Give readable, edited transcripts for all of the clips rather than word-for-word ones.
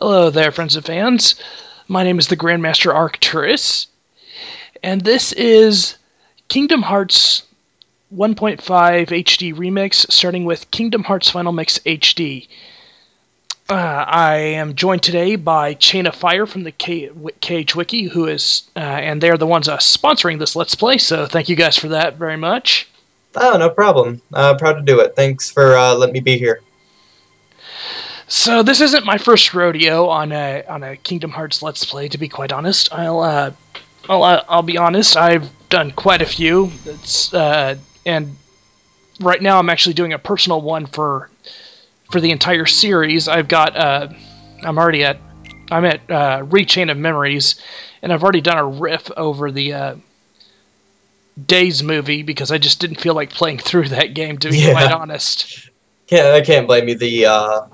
Hello there, friends and fans. My name is the Grandmaster Arcturus, and this is Kingdom Hearts 1.5 HD Remix, starting with Kingdom Hearts Final Mix HD. I am joined today by Chain of Fire from the Cage Wiki, who is, and they're the ones sponsoring this Let's Play, so thank you guys for that very much. Oh, no problem. Proud to do it. Thanks for letting me be here. So this isn't my first rodeo on a Kingdom Hearts Let's Play. To be quite honest, I'll be honest. I've done quite a few. And right now I'm actually doing a personal one for the entire series. I've got I'm at Rechain of Memories, and I've already done a riff over the Days movie because I just didn't feel like playing through that game. To be quite honest. Yeah, I can't blame you. The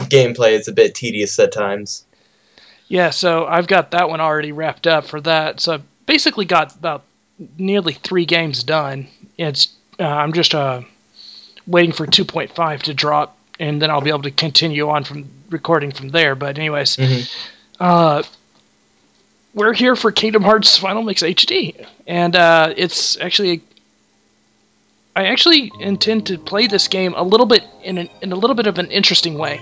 gameplay is a bit tedious at times. Yeah, so I've got that one already wrapped up for that. So I've basically got about nearly 3 games done. I'm just waiting for 2.5 to drop, and then I'll be able to continue on from recording from there. But anyways, we're here for Kingdom Hearts Final Mix HD, and it's actually I actually intend to play this game a little bit in a little bit of an interesting way.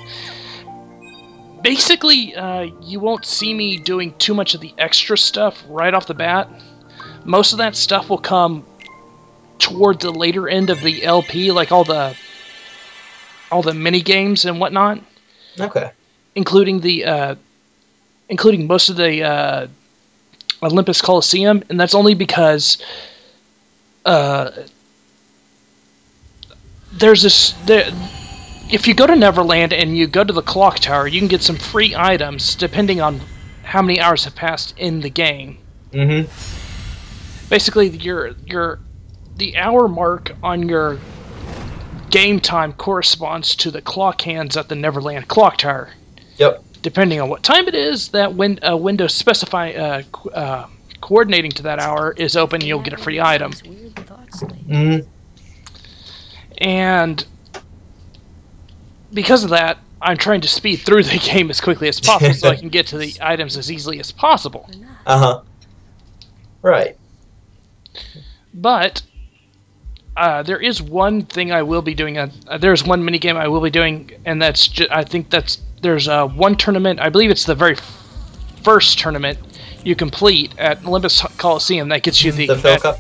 Basically, you won't see me doing too much of the extra stuff right off the bat. Most of that stuff will come toward the later end of the LP, like all the mini games and whatnot. Okay. Including most of the Olympus Coliseum, and that's only because if you go to Neverland and you go to the clock tower, you can get some free items depending on how many hours have passed in the game. Basically, the hour mark on your game time corresponds to the clock hands at the Neverland clock tower. Yep. Depending on what time it is, that window coordinating to that hour is open, you'll get a free item. And because of that, I'm trying to speed through the game as quickly as possible so I can get to the items as easily as possible. Right. But there is one thing I will be doing. There's one minigame I will be doing, and there's one tournament. I believe it's the very first tournament you complete at Olympus Coliseum that gets you the Phil Cup?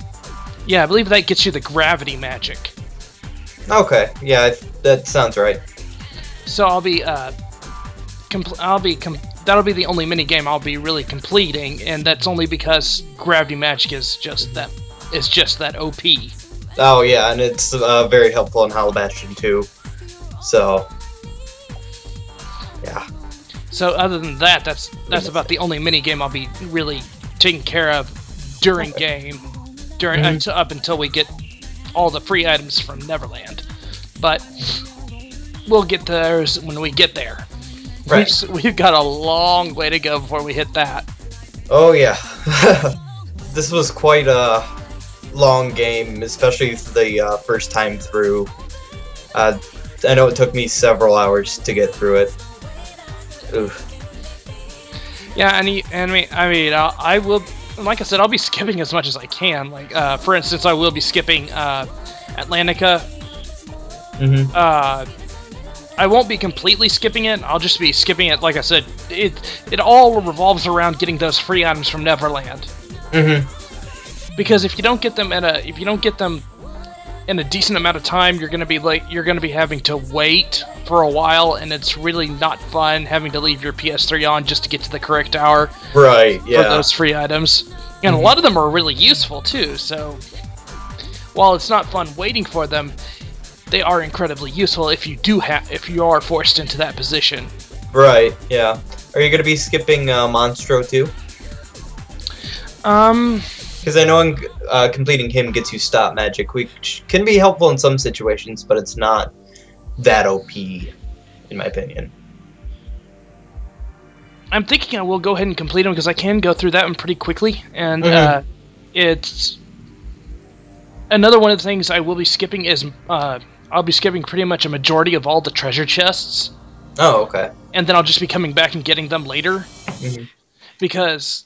Yeah, I believe that gets you the gravity magic. Okay, yeah, that sounds right. So that'll be the only mini game I'll be really completing, and that's only because gravity magic is just that OP. Oh yeah, and it's very helpful in Hollow Bastion too. So yeah. So other than that, that's about the only mini game I'll be really taking care of during game, up until we get all the free items from Neverland. But we'll get those when we get there. Right. We've got a long way to go before we hit that. Oh yeah. This was quite a long game, especially for the first time through. I know it took me several hours to get through it. Oof. Yeah, I will. Like I said, I'll be skipping as much as I can. Like, for instance, I will be skipping Atlantica. I won't be completely skipping it. I'll just be skipping it. Like I said, it all revolves around getting those free items from Neverland. Because if you don't get them in a decent amount of time, you're gonna be having to wait for a while, and it's really not fun having to leave your PS3 on just to get to the correct hour. Right. Yeah. For those free items, and a lot of them are really useful too. So while it's not fun waiting for them, they are incredibly useful if you are forced into that position. Right. Yeah. Are you gonna be skipping Monstro too? Because I know completing him gets you stop magic, which can be helpful in some situations, but it's not that OP, in my opinion. I'm thinking I will go ahead and complete him because I can go through that one pretty quickly, and it's another one of the things I will be skipping is I'll be skipping pretty much a majority of all the treasure chests. Oh, okay. and then I'll just be coming back and getting them later. Mm-hmm. Because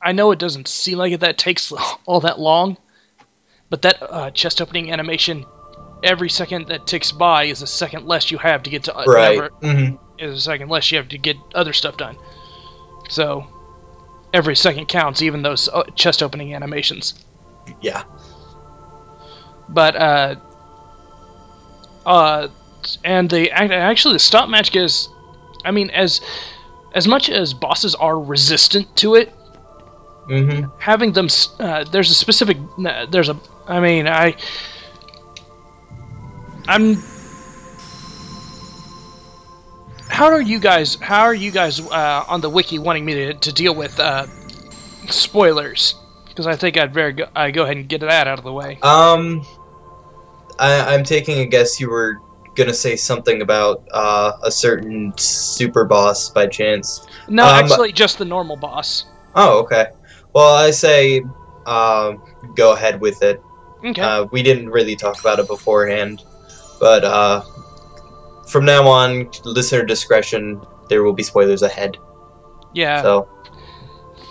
I know it doesn't seem like that takes all that long, but that chest opening animation, every second that ticks by is a second less you have to get to right. Mm-hmm. Is a second less you have to get other stuff done. So every second counts, even those chest opening animations. Yeah. But and actually the stop magic is, I mean, as much as bosses are resistant to it, mm-hmm. having them there's a specific I'm how are you guys on the wiki wanting me to deal with spoilers? Because I think I go ahead and get that out of the way. I'm taking a guess you were gonna say something about a certain super boss by chance. No, actually, just the normal boss. Oh, okay. Well, I say go ahead with it. Okay. We didn't really talk about it beforehand, but from now on, listener discretion. There will be spoilers ahead. Yeah. So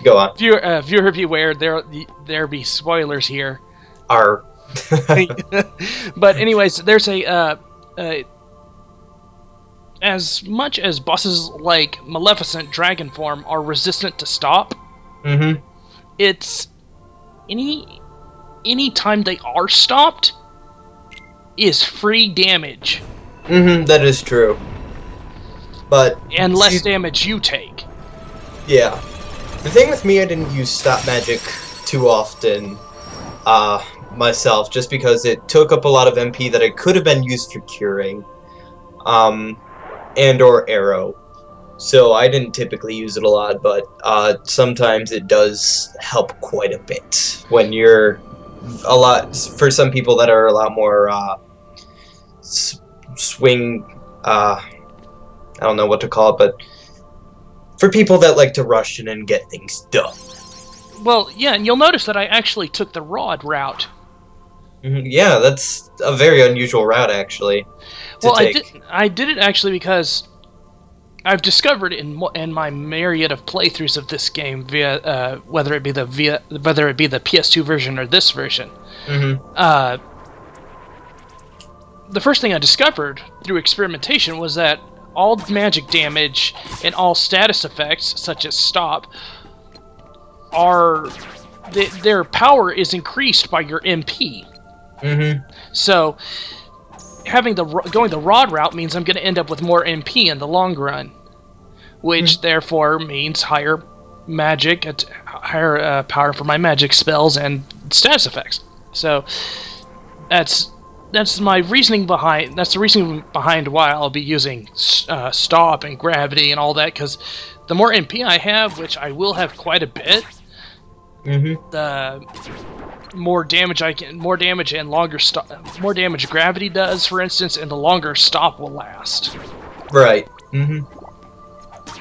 go on. Viewer beware. There be spoilers here. R. But anyways, there's as much as bosses like Maleficent Dragon Form are resistant to stop, mm-hmm. it's any time they are stopped is free damage. Mm-hmm, that is true. But and less damage you take. Yeah. The thing with me, I didn't use stop magic too often myself, just because it took up a lot of MP that it could have been used for curing. And or arrow. So I didn't typically use it a lot, but sometimes it does help quite a bit when you're for some people that are a lot more swing, I don't know what to call it, but for people that like to rush in and get things done. Well, yeah, and you'll notice that I actually took the rod route. Mm-hmm. Yeah, that's a very unusual route, actually. Well, I did it actually because I've discovered in my myriad of playthroughs of this game, via whether it be the PS2 version or this version. Mm-hmm. The first thing I discovered through experimentation was that all magic damage and all status effects, such as stop, their power is increased by your MP. Mm-hmm. So going the rod route means I'm going to end up with more MP in the long run, which therefore means higher magic, higher power for my magic spells and status effects. So that's my reasoning behind. That's the reasoning behind why I'll be using stop and gravity and all that. Because the more MP I have, which I will have quite a bit, the more damage and longer more damage gravity does, for instance, and the longer stop will last. Right. Mm-hmm.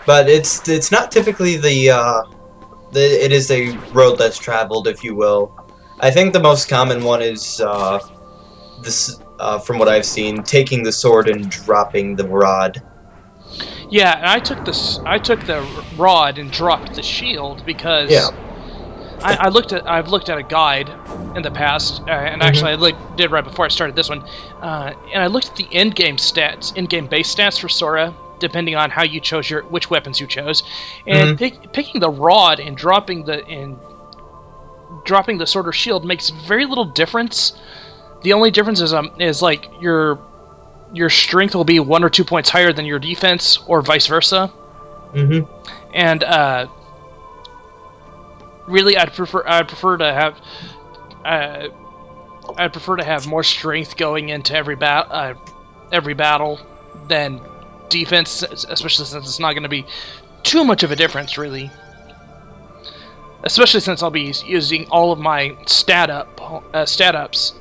But it's not typically it is a road less traveled, if you will. I think the most common one is this, from what I've seen, taking the sword and dropping the rod. Yeah, and I took the rod and dropped the shield because I've looked at a guide in the past, and actually I did right before I started this one, and I looked at the in-game base stats for Sora, depending on how you chose which weapons you chose, and picking the rod and dropping the sword or shield makes very little difference. The only difference is like your strength will be 1 or 2 points higher than your defense, or vice versa. And really, I'd prefer to have more strength going into every battle than defense, especially since it's not going to be too much of a difference, really. Especially since I'll be using all of my stat ups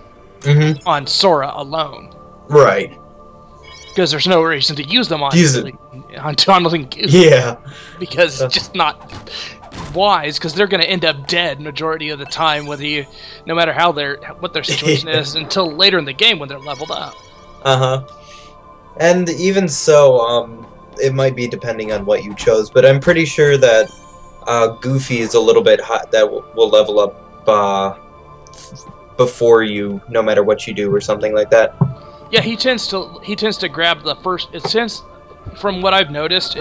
on Sora alone. Right. Because there's no reason to use them on Goose. Yeah. Because it's just not wise, because they're going to end up dead majority of the time, no matter what their situation is, until later in the game when they're leveled up. And even so, it might be depending on what you chose, but I'm pretty sure that Goofy is a little bit hot that will level up before you, no matter what you do, or something like that. Yeah, he tends to grab the first. It tends, from what I've noticed,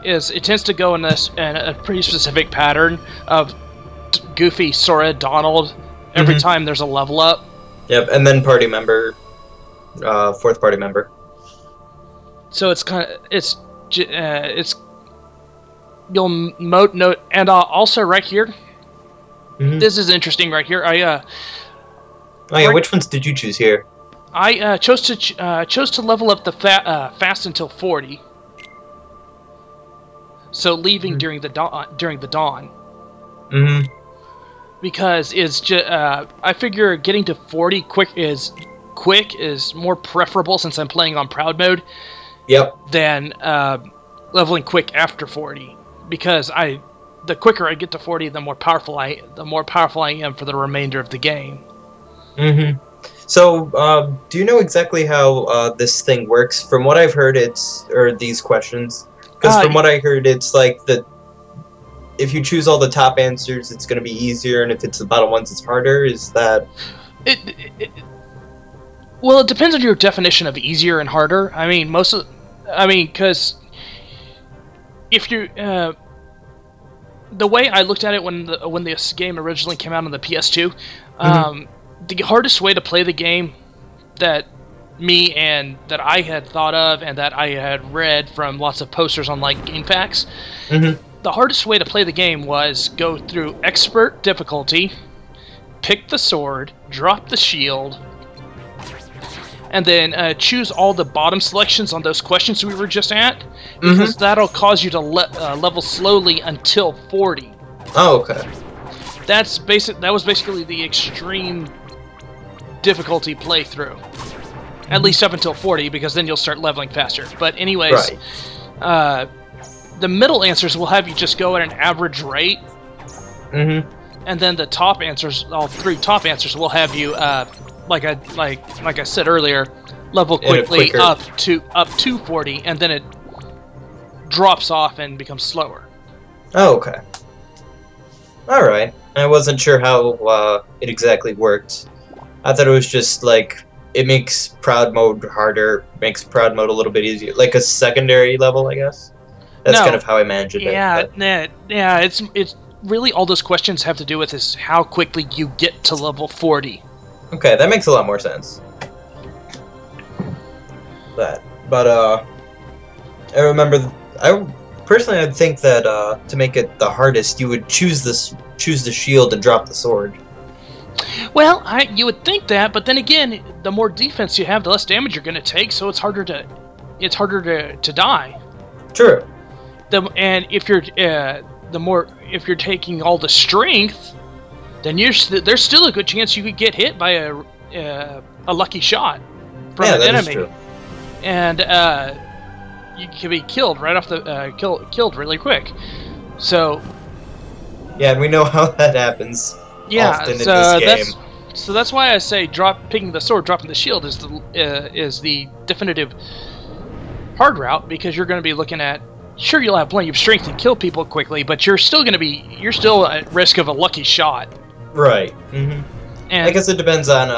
is it tends to go in a pretty specific pattern of Goofy, Sora, Donald. Every time there's a level up. Yep, and then party member, fourth party member. So it's you'll note, and also right here. This is interesting right here. Which ones did you choose here? I chose to level up the fast until 40. So leaving during the dawn. Because it's just I figure getting to 40 quick is more preferable since I'm playing on proud mode. Yep. Than leveling quick after 40, because the quicker I get to 40, the more powerful I am for the remainder of the game. So, do you know exactly how this thing works? From what I've heard, these questions. Because from what I heard, it's like if you choose all the top answers, it's going to be easier, and if it's the bottom ones, it's harder. Is that? Well, it depends on your definition of easier and harder. I mean, because if you the way I looked at it when this game originally came out on the PS2, the hardest way to play the game that I had thought of and that I had read from lots of posters on like GameFAQs, the hardest way to play the game was go through expert difficulty, pick the sword, drop the shield, and then choose all the bottom selections on those questions we were just at, because that'll cause you to level slowly until 40. Oh, okay. That was basically the extreme difficulty playthrough. At least up until 40, because then you'll start leveling faster. But anyways, the middle answers will have you just go at an average rate. And then the top answers, all three top answers, will have you like I said earlier, level quickly up to 40, and then it drops off and becomes slower. Oh, okay. All right. I wasn't sure how it exactly worked. I thought it was just like it makes proud mode harder, makes proud mode a little bit easier, like a secondary level, I guess. That's kind of how I imagined it. Yeah. It's really all those questions have to do with is how quickly you get to level 40. Okay, that makes a lot more sense. But I remember, personally, I'd think that to make it the hardest, you would choose the shield and drop the sword. Well, you would think that, but then again, the more defense you have, the less damage you're going to take, so it's harder to die. True. And if you're if you're taking all the strength, then there's still a good chance you could get hit by a lucky shot from an enemy. True. And you can be killed right off the killed really quick. So yeah, and we know how that happens. Often in this game. So that's why I say picking the sword, dropping the shield is the definitive hard route, because you're going to be looking at. Sure, you'll have plenty of strength and kill people quickly, but you're still at risk of a lucky shot. Right. And I guess it depends on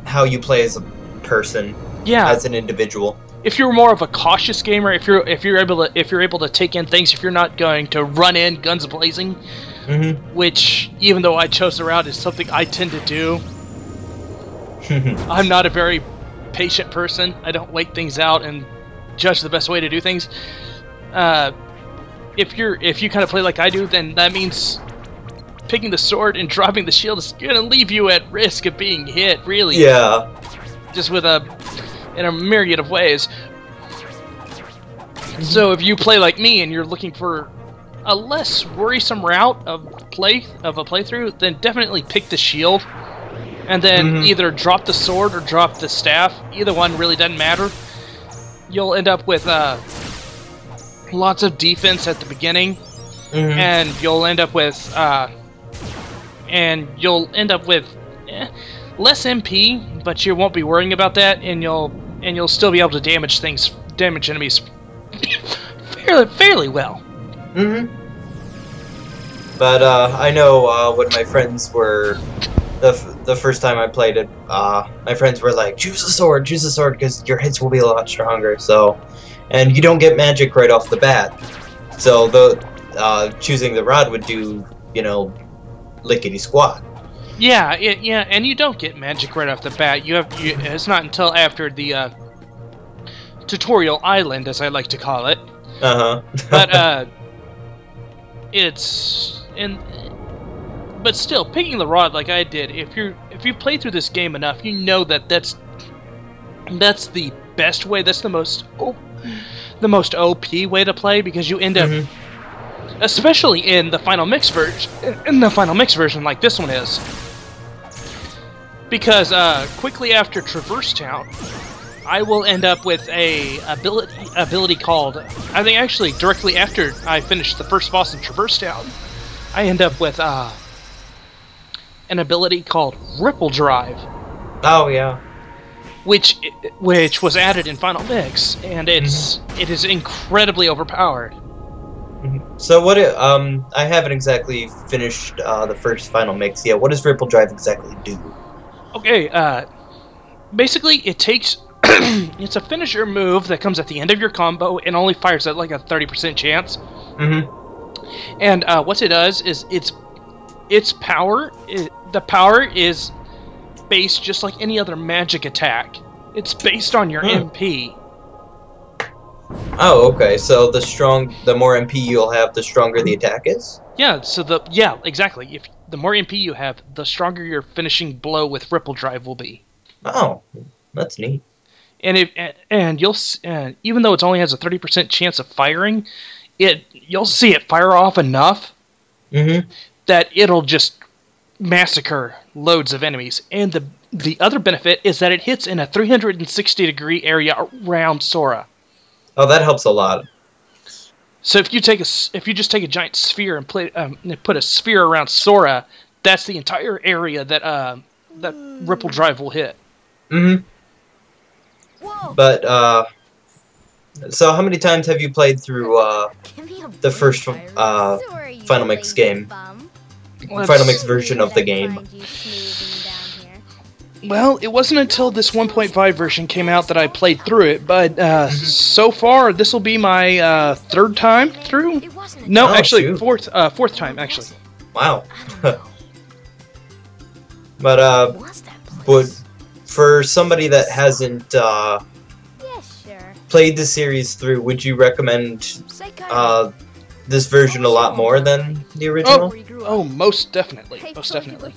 how you play as a person. Yeah. As an individual. If you're more of a cautious gamer, if you're able to take in things, if you're not going to run in guns blazing, which even though I chose the route is something I tend to do. I'm not a very patient person. I don't wait things out and judge the best way to do things. If you kind of play like I do, then that means picking the sword and dropping the shield is gonna leave you at risk of being hit, really. Yeah. Just in a myriad of ways. So if you play like me and you're looking for a less worrisome route of a playthrough, then definitely pick the shield, and then either drop the sword or drop the staff. Either one really doesn't matter. You'll end up with lots of defense at the beginning, and you'll end up with less MP, but you won't be worrying about that, and you'll still be able to damage enemies fairly well. Mm-hmm. But I know when my friends were the first time I played it, my friends were like, choose a sword, because your hits will be a lot stronger. So, and you don't get magic right off the bat. So the choosing the rod would do, you know, lickety squat. Yeah, and you don't get magic right off the bat. It's not until after the tutorial island, as I like to call it. But but still, picking the rod like I did, if you play through this game enough, you know that's the best way. That's the most OP way to play, because you end up, especially in the final mix version, like this one is, because quickly after Traverse Town, I will end up with a ability called, I think actually directly after I finish the first boss in Traverse Town, I end up with an ability called Ripple Drive. Oh yeah. Which was added in Final Mix, and it is incredibly overpowered. So what? I haven't exactly finished the first Final Mix yet. What does Ripple Drive exactly do? Okay. Basically, it takes. It's a finisher move that comes at the end of your combo and only fires at like a 30% chance. And what it does is its power. The power is based just like any other magic attack. It's based on your MP. Oh, okay. So the more MP you'll have, the stronger the attack is? Yeah, exactly. If the more MP you have, the stronger your finishing blow with Ripple Drive will be. Oh, that's neat. And even though it only has a 30% chance of firing, you'll see it fire off enough that it'll just massacre loads of enemies. And the other benefit is that it hits in a 360-degree area around Sora. Oh, that helps a lot. So if you just take a giant sphere and put a sphere around Sora, that's the entire area that Ripple Drive will hit. But so how many times have you played through the first Final Mix game? Final Mix version of the game. Well, it wasn't until this 1.5 version came out that I played through it, but so far this will be my third time through. No, actually, fourth time actually. Wow. But for somebody that hasn't played the series through, would you recommend this version a lot more than the original? Oh, most definitely. Most definitely.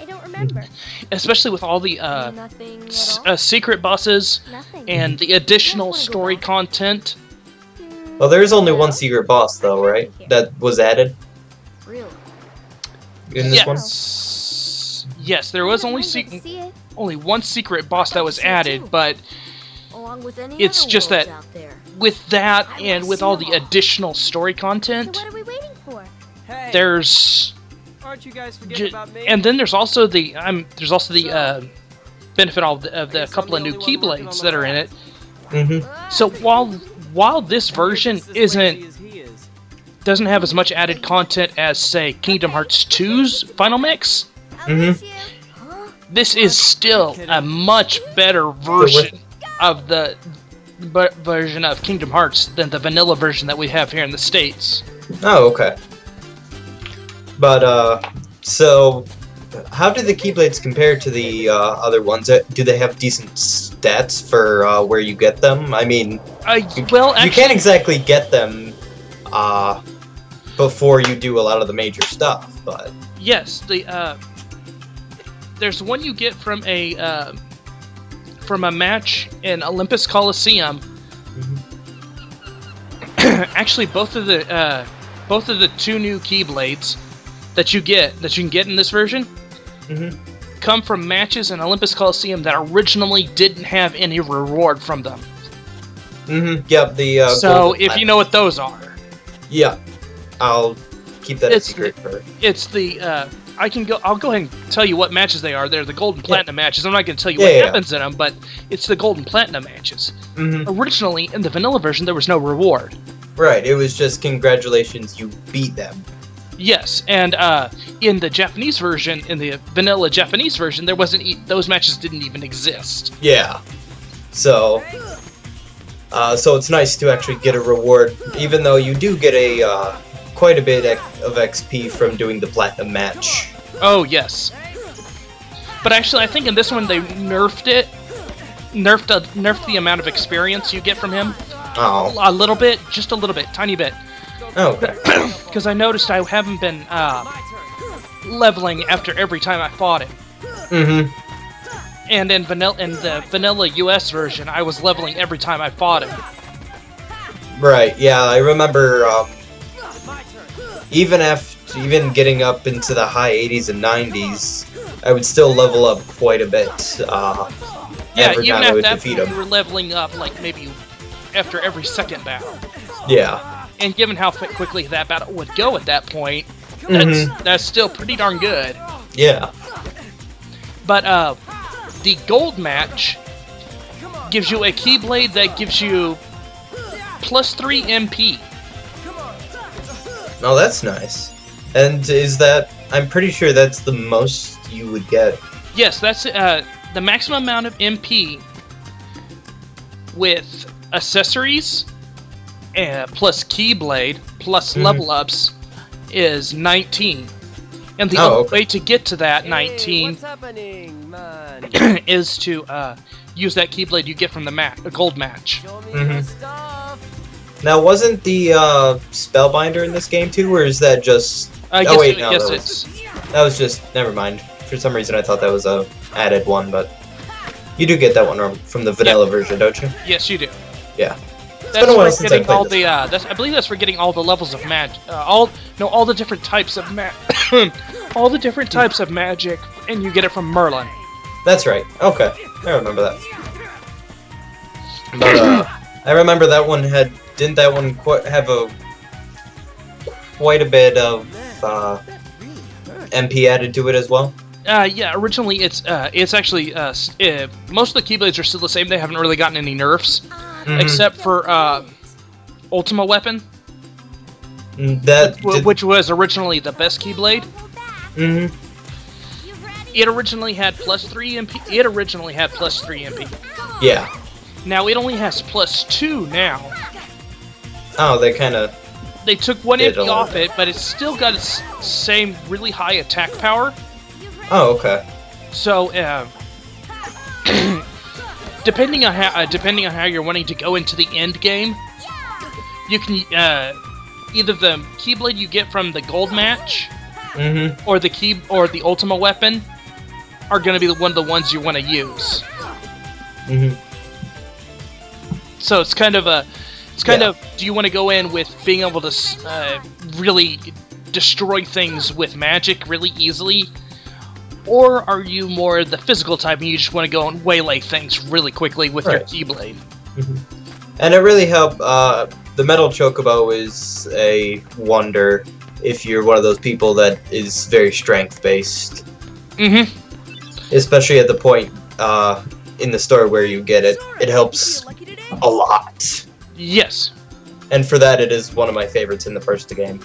I don't remember. Especially with all the secret bosses and the additional story content. Well, there is only one secret boss, though, right? That was added? Really? In this one? Yes, there was only one secret boss that was added, but it's just that with that and with all the additional story content, So what are we waiting for? there's Aren't you guys forgetting about me? and then there's also the benefit of the couple of new Keyblades that are in it. So while this version doesn't have as much added content as, say, Kingdom Hearts 2's Final Mix, this is still a much better version of the version of Kingdom Hearts than the vanilla version that we have here in the States. Oh, okay. But, so, how do the Keyblades compare to the other ones? Do they have decent stats for where you get them? I mean, you can't exactly get them before you do a lot of the major stuff, but... Yes, there's one you get from a match in Olympus Coliseum. Actually, both of the two new Keyblades that you can get in this version come from matches in Olympus Coliseum that originally didn't have any reward from them. Yep, the so if you know what those are. Yeah. I'll keep that a secret for... It's the I can go. I'll go ahead and tell you what matches they are. They're the gold and platinum matches. I'm not going to tell you Yeah, what yeah. happens in them, but it's the gold and platinum matches. Mm-hmm. Originally, in the vanilla version, there was no reward. Right, it was just congratulations, you beat them. Yes, and in the Japanese version, in the vanilla Japanese version, there wasn't. Those matches didn't even exist. Yeah. So it's nice to actually get a reward, even though you do get a quite a bit of XP from doing the platinum match. Oh yes, but actually, I think in this one they nerfed it. Nerfed the amount of experience you get from him. Oh. A little bit, just a little bit, tiny bit. Oh, okay. Because I noticed I haven't been leveling after every time I fought him. Mm-hmm. And in the vanilla US version, I was leveling every time I fought him. Right, yeah, I remember even getting up into the high 80s and 90s, I would still level up quite a bit Yeah, every even time I at would that defeat point, him. you were leveling up like maybe after every second battle. Yeah. And given how quickly that battle would go at that point, Mhm. that's still pretty darn good. Yeah. But the gold match gives you a Keyblade that gives you +3 MP. Oh, that's nice. And is that... I'm pretty sure that's the most you would get. Yes, that's the maximum amount of MP with accessories plus Keyblade plus level ups is 19. And the only way to get to that 19 what's happening, man? is to use that Keyblade you get from the gold match. Show me your stuff. Now, wasn't the Spellbinder in this game too, or is that just... Yes, wait, no, yes, that was just... Never mind. For some reason I thought that was a added one, but... You do get that one from the vanilla version, don't you? Yes, you do. Yeah. That's been a while for since I getting all played the. I believe that's for getting all the levels of magic. All the different types of all the different types of magic, and you get it from Merlin. That's right. Okay, I remember that. But I remember that one had... Didn't that one have quite a bit of MP added to it as well? Yeah. Originally, it's actually most of the Keyblades are still the same. They haven't really gotten any nerfs, except for Ultima Weapon, which was originally the best Keyblade. It originally had +3 MP. It originally had +3 MP. Yeah. Now it only has +2 now. Oh, they kind of... They took 1 MP off it, but it's still got its same really high attack power. Oh, okay. So, depending on how you're wanting to go into the end game, you can either the Keyblade you get from the gold match, or the Ultima Weapon, are going to be one of the ones you want to use. So it's kind of do you want to go in with being able to really destroy things with magic really easily? Or are you more the physical type and you just want to go and waylay things really quickly with your Keyblade? And it really helped. The Metal Chocobo is a wonder if you're one of those people that is very strength-based. Especially at the point in the story where you get it. It helps a lot. Yes. And for that, it is one of my favorites in the first game.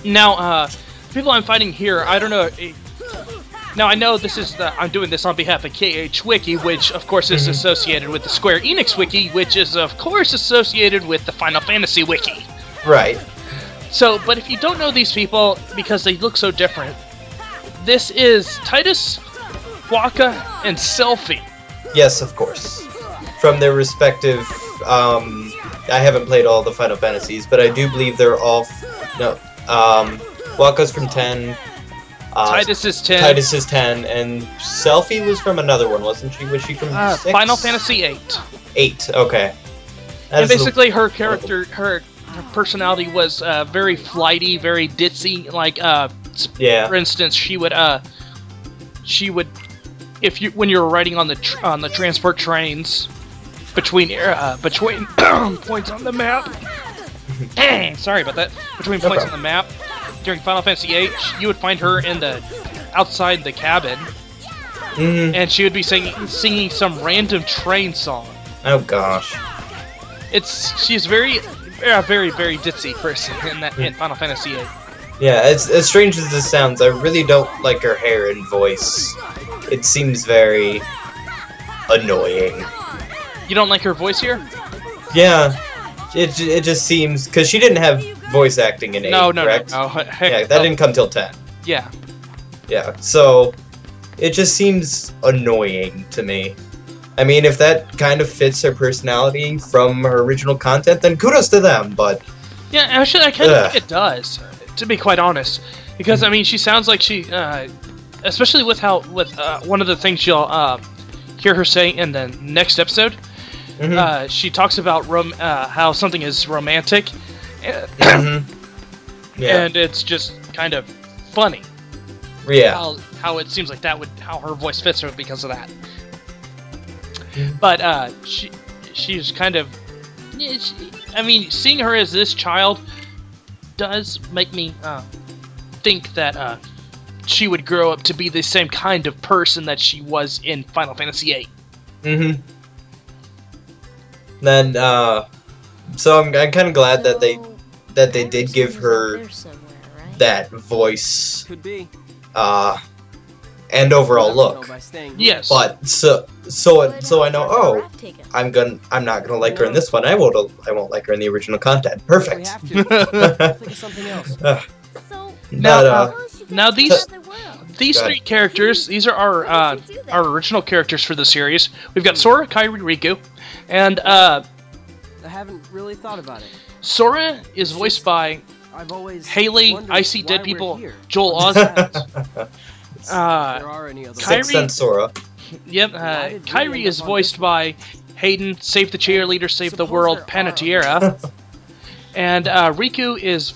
Now, people I'm fighting here, I don't know. Now, I know this is I'm doing this on behalf of KH Wiki, which, of course, is associated with the Square-Enix Wiki, which is, of course, associated with the Final Fantasy Wiki. Right. So, but if you don't know these people, because they look so different, this is Titus, Waka, and Selfie. Yes, of course. From their respective... I haven't played all the Final Fantasies, but I do believe they're all... Waka's from 10. Titus is 10. Titus is 10, and Selfie was from another one, wasn't she? Was she from 6? Final Fantasy 8. 8, okay. And basically her character, her personality was very flighty, very ditzy. Like, for instance, she would, if you when you were riding on the transport trains between points on the map. Sorry about that. Between points on the map, during Final Fantasy VIII, you would find her in the outside the cabin, and she would be singing some random train song. Oh gosh. She's very ditzy person in Final Fantasy VIII. Yeah, as strange as this sounds, I really don't like her hair and voice. It seems very annoying. You don't like her voice here? Yeah, it just seems, because she didn't have voice acting in 8, correct? No. Yeah, that didn't come till 10. Yeah. Yeah, so it just seems annoying to me. I mean, if that kind of fits her personality from her original content, then kudos to them, but... Yeah, actually, I kind of think it does, to be quite honest. Because, I mean, she sounds like she... especially with one of the things you'll hear her say in the next episode. She talks about how something is romantic. Yeah. And it's just kind of funny. Yeah. How it seems like how her voice fits her because of that. But she's kind of, I mean, seeing her as this child does make me think that she would grow up to be the same kind of person that she was in Final Fantasy VIII. Then, so I'm kind of glad that they did give her that voice. Could be. And overall look. Yes. But so I know. Oh, I'm not gonna like her in this one. I won't like her in the original content. Perfect. Think of something else. Now these three characters, these are our original characters for the series. We've got Sora, Kairi, Riku, and I haven't really thought about it. Sora is voiced by I've always Haley, wondered I See why Dead we're People, here. Joel Osment. There are any other Kairi- Sixth Sense Sora. Yep, Kairi is voiced by Hayden, Save the Cheerleader, Save the World, Panettiere. And Riku is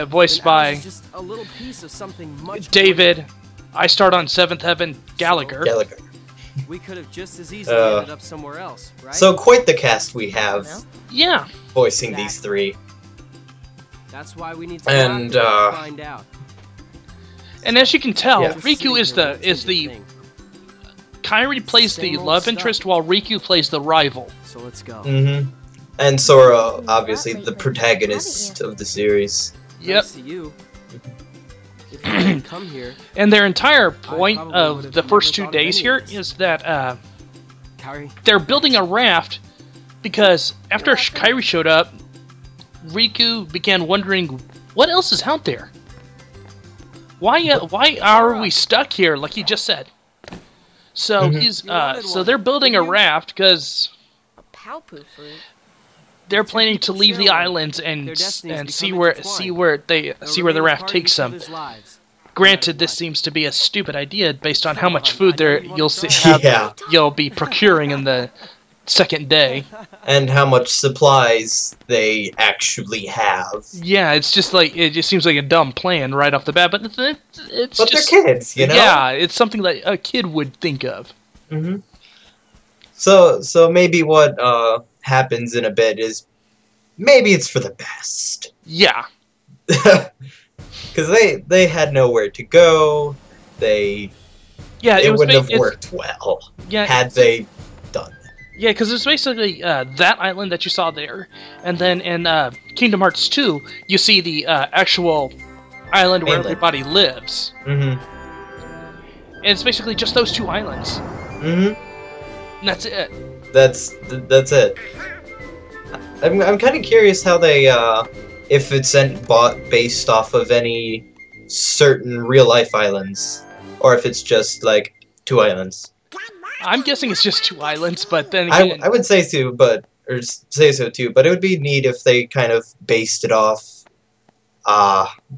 voiced by just a little piece of something much David, I Start on Seventh Heaven, Gallagher. We could have just as easily ended up somewhere else, right? So quite the cast we have Yeah. voicing these three. That's why we need to And, find out. And as you can tell, Yeah. Riku is the Kairi plays the Same old love stuff. interest while Riku plays the rival. So let's go. And Sora, obviously the protagonist of the series. Yep. Nice to you. If you didn't come here, And their entire point probably of would've the never first 2 thought of days any here of this. is that Kairi, they're building a raft because after Kairi showed up, Riku began wondering what else is out there. Why are we stuck here? Like he just said. So so they're building a raft because A Palpu fruit. they're planning to leave the islands and see where the raft takes them. Granted, this seems to be a stupid idea based on how much food you'll be procuring in the second day. And how much supplies they actually have. Yeah, it's just like it just seems like a dumb plan right off the bat, but it's But just, they're kids, you know? Yeah, it's something that a kid would think of. So maybe what happens in a bit is maybe it's for the best. Yeah. Because they had nowhere to go. It wouldn't have worked well had they done that. Yeah, because it's basically that island that you saw there, and then in Kingdom Hearts 2, you see the actual island where everybody lives. And it's basically just those 2 islands. And that's it. That's it. I'm kind of curious how they if it's based off of any certain real life islands, or if it's just like 2 islands. I'm guessing it's just 2 islands, but then again, I would say so, but it would be neat if they kind of based it off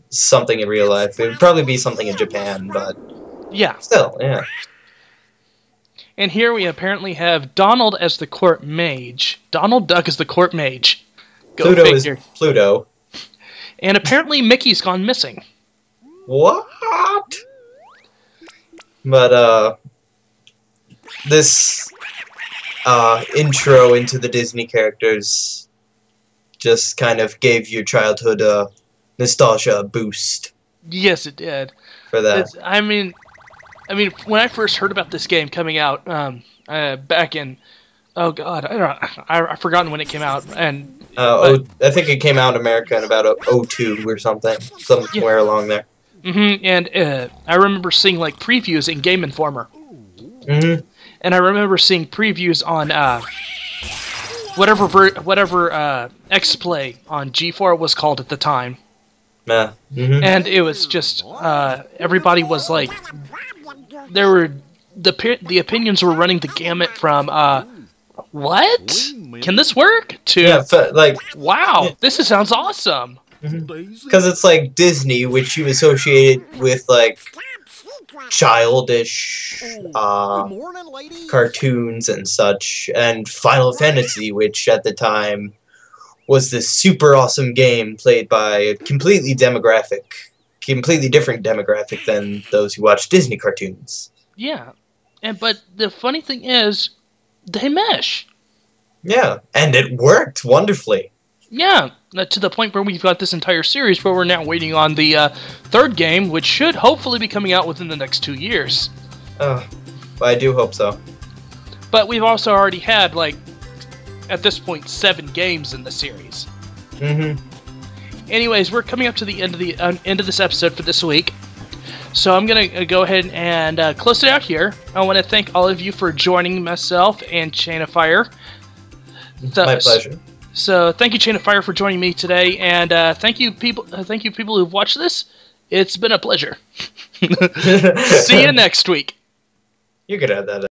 something in real life. It would probably be something in Japan, but yeah. Still, yeah. And here we apparently have Donald as the court mage. Donald Duck is the court mage. Go Pluto figure. is Pluto. And apparently Mickey's gone missing. What? But this intro into the Disney characters just kind of gave your childhood nostalgia a boost. Yes, it did. for that. I mean, when I first heard about this game coming out, back in, oh god, I've forgotten when it came out, and I think it came out in America in about 02 or something, somewhere along there. and I remember seeing like previews in Game Informer, and I remember seeing previews on whatever X-Play on G4 was called at the time. Yeah. And it was just everybody was like, there were the opinions were running the gamut from what? Can this work? To like, wow, this sounds awesome. because it's like Disney, which you associate with like childish cartoons and such, and Final Fantasy, which at the time was this super awesome game played by a completely different demographic than those who watch Disney cartoons. Yeah, but the funny thing is, they mesh. Yeah, and it worked wonderfully. Yeah, to the point where we've got this entire series where we're now waiting on the third game, which should hopefully be coming out within the next 2 years. But I do hope so. But we've also already had, like, at this point, 7 games in the series. Anyways, we're coming up to the end of this episode for this week. So I'm going to go ahead and close it out here. I want to thank all of you for joining myself and Chain of Fire. My pleasure. So thank you, Chain of Fire, for joining me today, and thank you people who've watched this. It's been a pleasure. See you next week. You could add that in.